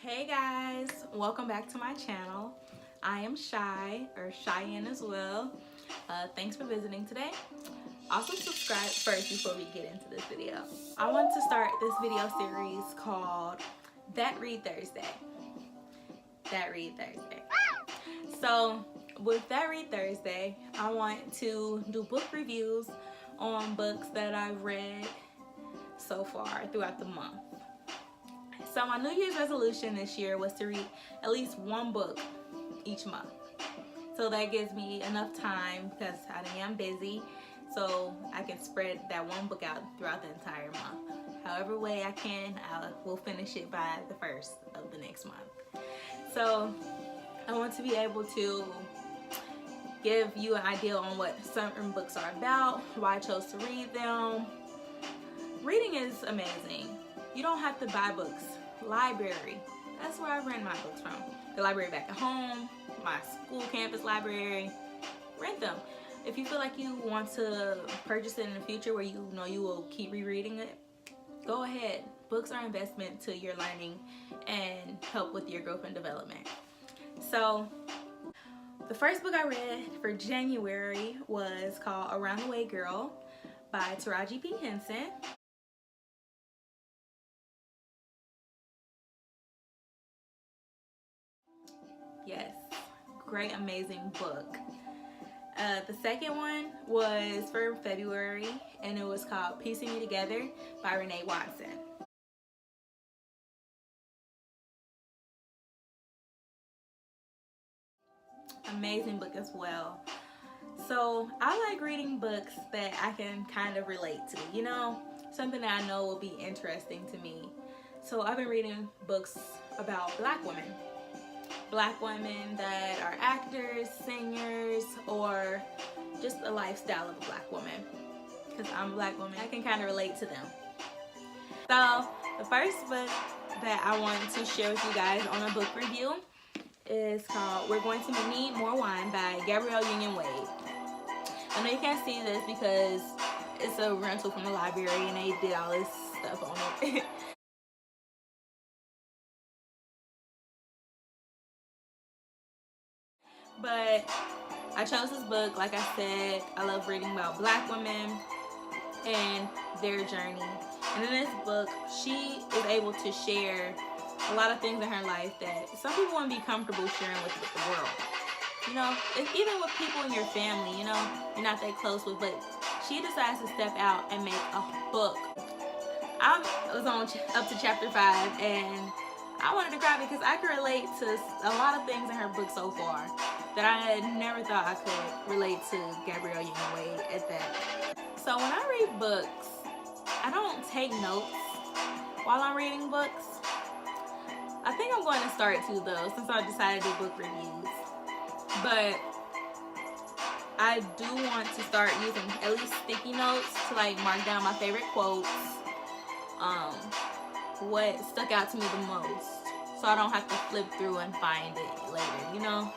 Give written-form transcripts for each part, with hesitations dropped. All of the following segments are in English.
Hey guys, welcome back to my channel. I am Shy, or Cheyenne as well. Thanks for visiting today. Also subscribe first before we get into this video. I want to start this video series called That Read Thursday. That Read Thursday. So with That Read Thursday, I want to do book reviews on books that I've read so far throughout the month. So my New Year's resolution this year was to read at least one book each month. So that gives me enough time, because I am busy, so I can spread that one book out throughout the entire month. However way I can, I will finish it by the first of the next month. So I want to be able to give you an idea on what certain books are about, why I chose to read them. Reading is amazing. You don't have to buy books. Library, that's where I rent my books from. The library back at home, my school campus library, rent them. If you feel like you want to purchase it in the future where you know you will keep rereading it, go ahead. Books are investment to your learning and help with your growth and development. So the first book I read for January was called A Runaway Girl by Taraji P. Henson. Yes, great, amazing book. The second one was for February, and it was called Piecing Me Together by Renee Watson. Amazing book as well. So I like reading books that I can kind of relate to, you know, something that I know will be interesting to me. So I've been reading books about Black women. Black women that are actors, singers, or just a lifestyle of a Black woman. Because I'm a Black woman, I can kind of relate to them. So the first book that I want to share with you guys on a book review is called We're Going to Need More Wine by Gabrielle Union Wade. I know you can't see this because it's a rental from the library and they did all this stuff on it. But I chose this book, like I said, I love reading about Black women and their journey. And in this book, she is able to share a lot of things in her life that some people wouldn't be comfortable sharing with the world. You know, even with people in your family, you know, you're not that close with, but she decides to step out and make a book. I was on up to chapter 5 and I wanted to cry because I could relate to a lot of things in her book so far that I had never thought I could relate to Gabrielle Union Wade at that. So when I read books, I don't take notes while I'm reading books. I think I'm going to start to though, since I decided to do book reviews. But I do want to start using at least sticky notes to like mark down my favorite quotes, what stuck out to me the most, so I don't have to flip through and find it later, you know?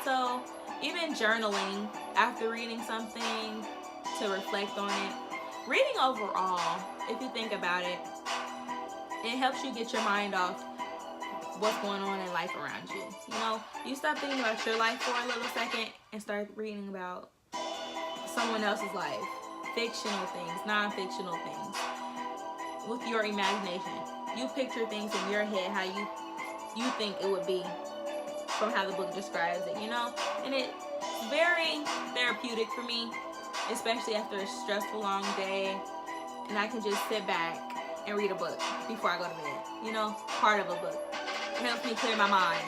So even journaling after reading something to reflect on it. Reading overall, if you think about it, it helps you get your mind off what's going on in life around you. You know, you stop thinking about your life for a little second and start reading about someone else's life. Fictional things, non-fictional things. With your imagination, you picture things in your head how you think it would be from how the book describes it, you know? And it's very therapeutic for me, especially after a stressful long day, and I can just sit back and read a book before I go to bed, you know, part of a book. It helps me clear my mind.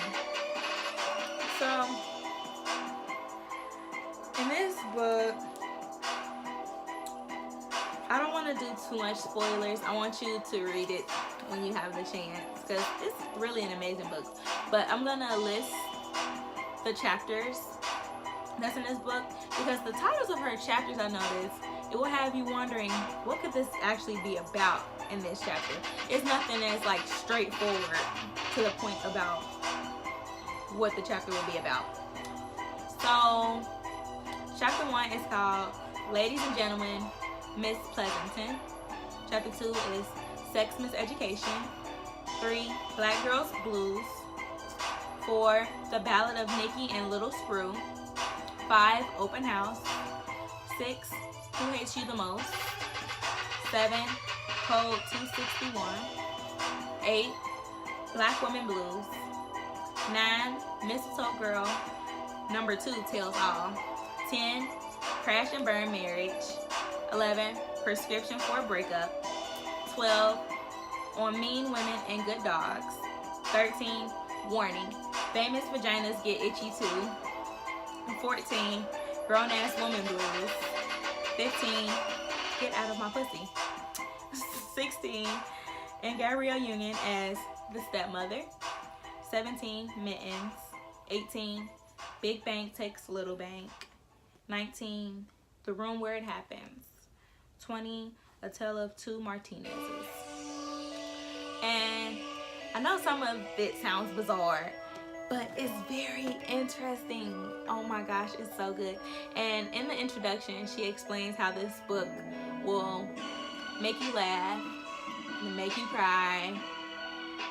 So in this book, I don't want to do too much spoilers. I want you to read it when you have the chance, because it's really an amazing book. But I'm gonna list the chapters that's in this book, because the titles of her chapters, I noticed, it will have you wondering, what could this actually be about in this chapter? It's nothing that's like straightforward to the point about what the chapter will be about. So chapter 1 is called Ladies and Gentlemen, Miss Pleasanton. Chapter 2 is Sex Miseducation. 3, Black Girls Blues. 4, The Ballad of Nikki and Little Screw. 5, Open House. 6, Who Hates You the Most. 7, Code 261. 8, Black Woman Blues. 9, Mistletoe Girl. Number 2 Tells All. 10, Crash and Burn Marriage. 11, Prescription for a Breakup. 12, On Mean Women and Good Dogs. 13, Warning, Famous Vaginas Get Itchy Too. 14, Grown Ass Woman Blues. 15, Get Out of My Pussy. 16, and Gabrielle Union as the stepmother. 17, Mittens. 18, Big Bank Takes Little Bank. 19, The Room Where It Happens. 20, A Tale of Two Martinezes. And I know some of it sounds bizarre, but it's very interesting. Oh my gosh, it's so good. And in the introduction, she explains how this book will make you laugh, make you cry,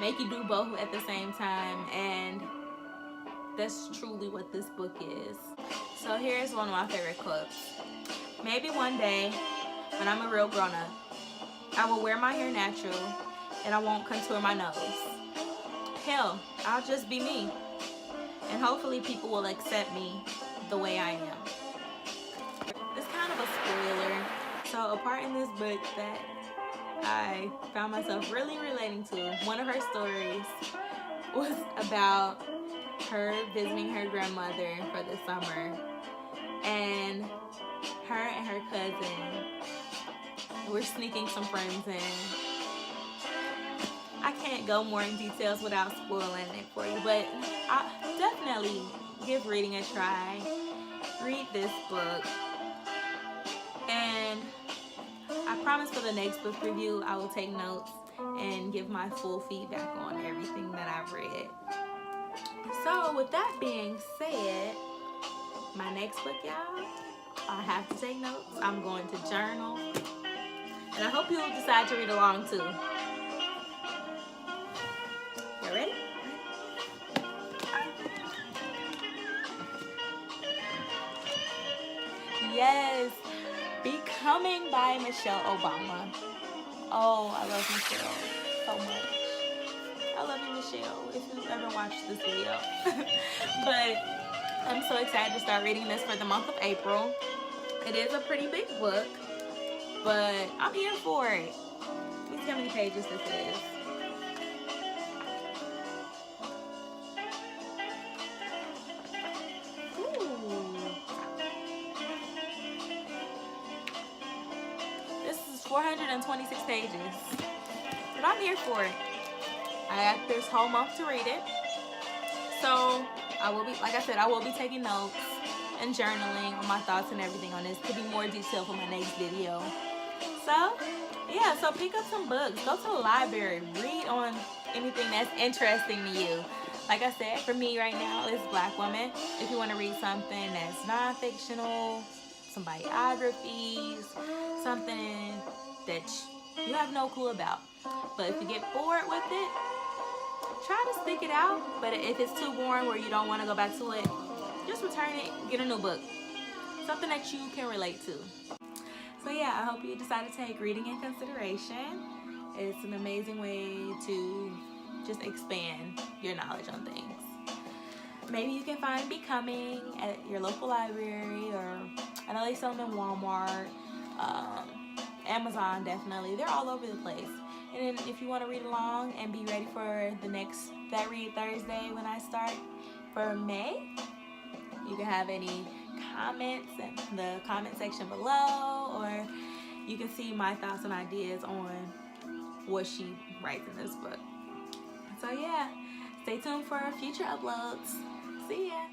make you do both at the same time, and that's truly what this book is. So here's one of my favorite quotes. Maybe one day, when I'm a real grown-up, I will wear my hair natural and I won't contour my nose. Hell, I'll just be me. And hopefully people will accept me the way I am. It's kind of a spoiler. So a part in this book that I found myself really relating to, one of her stories was about her visiting her grandmother for the summer. And her cousin were sneaking some friends in. I can't go more in details without spoiling it for you, but I definitely give reading a try. Read this book. And I promise for the next book review, I will take notes and give my full feedback on everything that I've read. So with that being said, my next book, y'all, I have to take notes. I'm going to journal. And I hope you'll decide to read along too. You ready? Yes, Becoming by Michelle Obama. Oh, I love Michelle so much. I love you, Michelle, if you've ever watched this video. But I'm so excited to start reading this for the month of April. It is a pretty big book, but I'm here for it. Let me see how many pages this is. Ooh. This is 426 pages, but I'm here for it. I got this whole month to read it. So I will be, like I said, I will be taking notes and journaling on my thoughts and everything on this to be more detailed for my next video. So yeah, so pick up some books, go to the library, read on anything that's interesting to you. Like I said, for me right now, it's Black women. If you want to read something that's non-fictional, some biographies, something that you have no clue about. But if you get bored with it, try to stick it out. But if it's too boring where you don't want to go back to it, just return it, get a new book. Something that you can relate to. So yeah, I hope you decide to take reading in consideration. It's an amazing way to just expand your knowledge on things. Maybe you can find Becoming at your local library, or I know they sell them in Walmart, Amazon definitely. They're all over the place. And then if you want to read along and be ready for the next That Read Thursday when I start for May, you can have any comments in the comment section below, or you can see my thoughts and ideas on what she writes in this book. So yeah, stay tuned for future uploads. See ya!